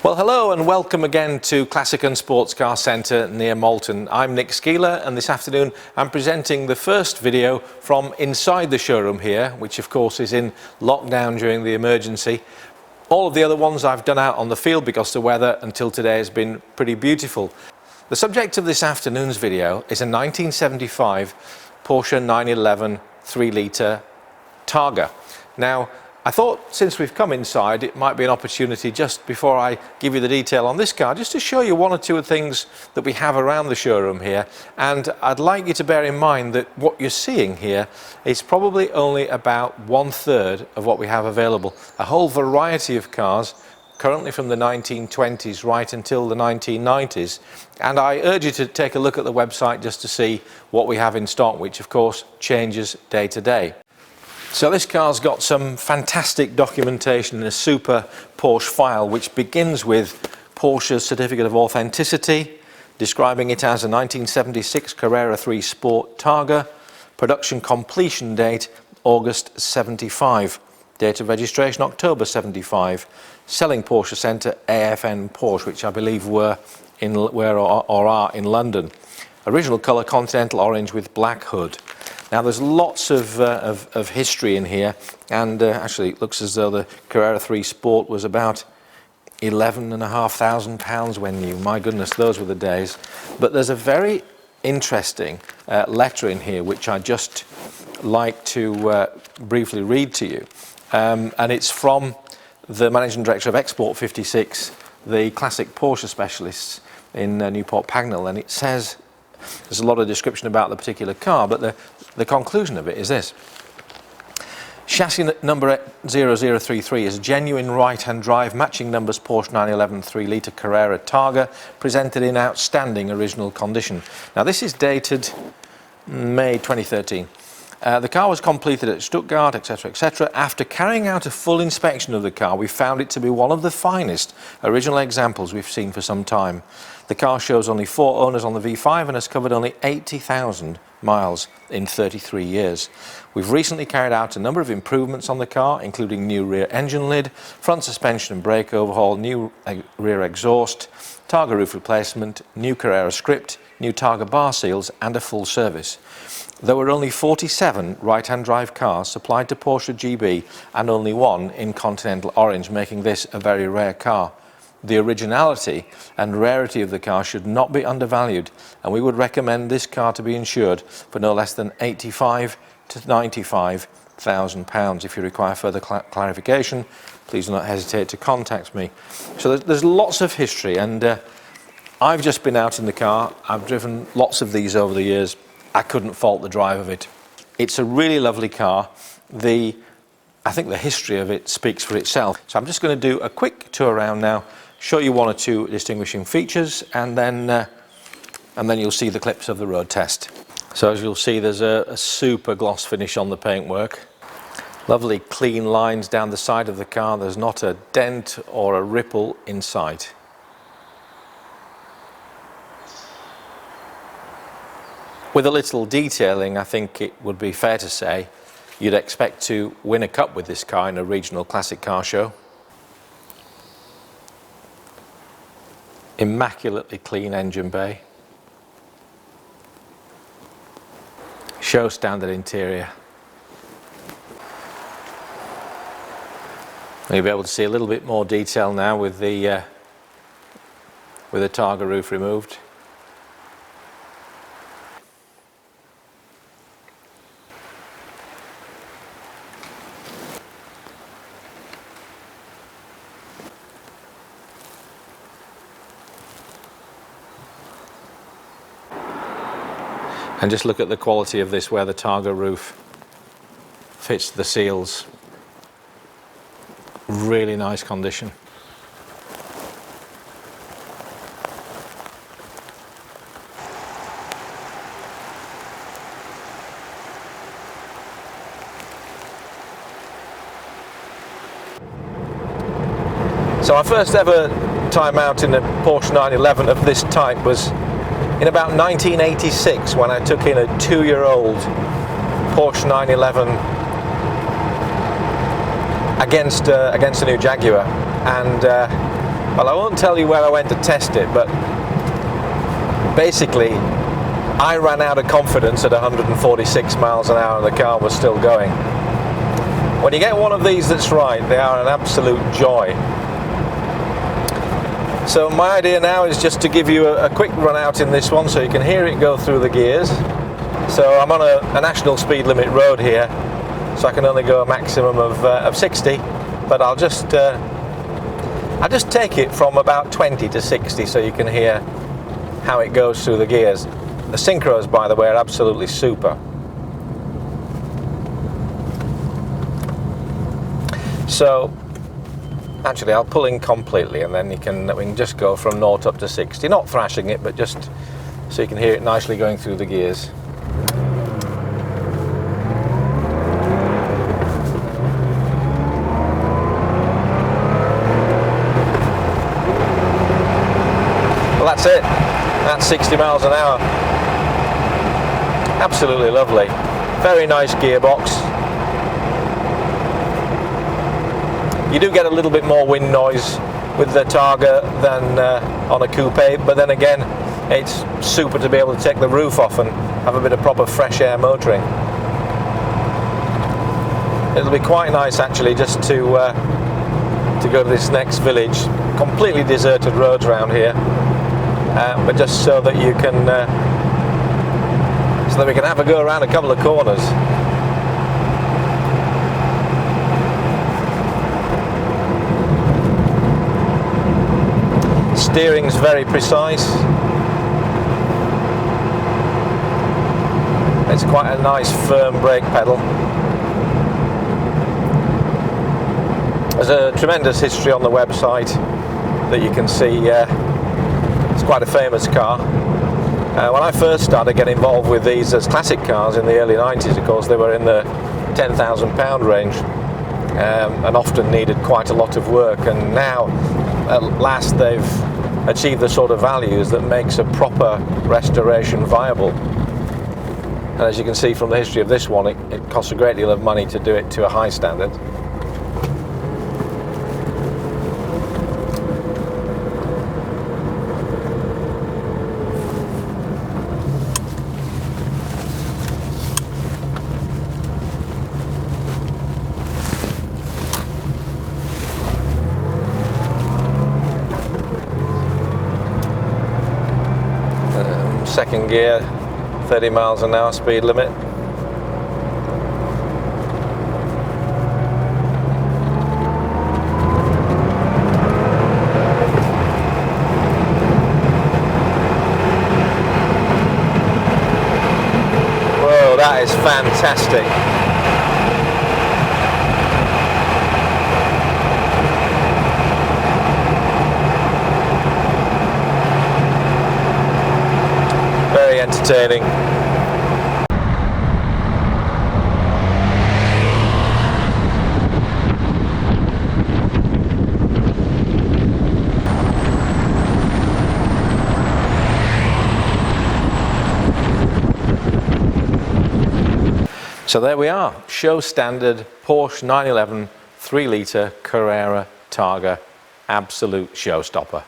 Well, hello and welcome again to Classic and Sports Car Centre near Malton. I'm Nick Skeeler, and this afternoon I'm presenting the first video from inside the showroom here, which of course is in lockdown during the emergency. All of the other ones I've done out on the field because the weather until today has been pretty beautiful. The subject of this afternoon's video is a 1975 Porsche 911 3-litre Targa. Now, I thought since we've come inside it might be an opportunity just before I give you the detail on this car just to show you one or two of the things that we have around the showroom here, and I'd like you to bear in mind that what you're seeing here is probably only about 1/3 of what we have available. A whole variety of cars currently from the 1920s right until the 1990s, and I urge you to take a look at the website just to see what we have in stock, which of course changes day to day. So this car's got some fantastic documentation in a super Porsche file, which begins with Porsche's certificate of authenticity, describing it as a 1976 Carrera Sport Targa, production completion date August 75, date of registration October 75, selling Porsche Centre AFN Porsche, which I believe were are in London. Original colour Continental Orange with black hood. Now there's lots of history in here, and actually it looks as though the Carrera Sport was about £11,500 when new. My goodness, those were the days. But there's a very interesting letter in here which I just like to briefly read to you, and it's from the Managing Director of Export 56, the classic Porsche specialists in Newport Pagnell, and it says, there's a lot of description about the particular car, but the conclusion of it is this. Chassis number 0033 is genuine right-hand drive, matching numbers Porsche 911 3-litre Carrera Targa, presented in outstanding original condition. Now this is dated May 2013. The car was completed at Stuttgart, etc., etc. After carrying out a full inspection of the car, we found it to be one of the finest original examples we've seen for some time. The car shows only 4 owners on the V5 and has covered only 80,000 miles in 33 years. We've recently carried out a number of improvements on the car, including new rear engine lid, front suspension and brake overhaul, new rear exhaust, Targa roof replacement, new Carrera script, new Targa bar seals and a full service. There were only 47 right-hand drive cars supplied to Porsche GB and only one in Continental Orange, making this a very rare car. The originality and rarity of the car should not be undervalued, and we would recommend this car to be insured for no less than £85,000 to £95,000. If you require further clarification, please do not hesitate to contact me. So there's lots of history, and I've just been out in the car. I've driven lots of these over the years. I couldn't fault the drive of it. It's a really lovely car. I think the history of it speaks for itself. So I'm just going to do a quick tour around now, show you one or two distinguishing features, and then you'll see the clips of the road test. So as you'll see, there's a super gloss finish on the paintwork. Lovely clean lines down the side of the car. There's not a dent or a ripple in sight. With a little detailing, I think it would be fair to say you'd expect to win a cup with this car in a regional classic car show. Immaculately clean engine bay. Show standard interior. You'll be able to see a little bit more detail now with the Targa roof removed. And just look at the quality of this, where the Targa roof fits the seals. Really nice condition. So our first ever time out in a Porsche 911 of this type was in about 1986, when I took in a 2-year-old Porsche 911 against a new Jaguar, and Well, I won't tell you where I went to test it, but basically I ran out of confidence at 146 miles an hour and the car was still going. When you get one of these that's right, they are an absolute joy. So my idea now is just to give you a quick run out in this one so you can hear it go through the gears. So I'm on a national speed limit road here, so I can only go a maximum of 60, but I'll just take it from about 20 to 60 so you can hear how it goes through the gears. The synchros, by the way, are absolutely super. So actually I'll pull in completely and then we can just go from 0 up to 60, not thrashing it, but just so you can hear it nicely going through the gears. Well, that's it. That's 60 miles an hour. Absolutely lovely. Very nice gearbox. You do get a little bit more wind noise with the Targa than on a coupe, but then again, it's super to be able to take the roof off and have a bit of proper fresh air motoring. It'll be quite nice actually just to go to this next village. Completely deserted roads around here, but just so that you can, so that we can have a go around a couple of corners. Steering's very precise. It's quite a nice firm brake pedal. There's a tremendous history on the website that you can see. It's quite a famous car. When I first started getting involved with these as classic cars in the early 90s, of course, they were in the £10,000 range and often needed quite a lot of work, and now at last they've achieved the sort of values that makes a proper restoration viable. And as you can see from the history of this one, it costs a great deal of money to do it to a high standard. Second gear, 30 miles an hour speed limit. Whoa, that is fantastic. Entertaining. So there we are, show standard Porsche 911 3 litre Carrera Targa, absolute showstopper.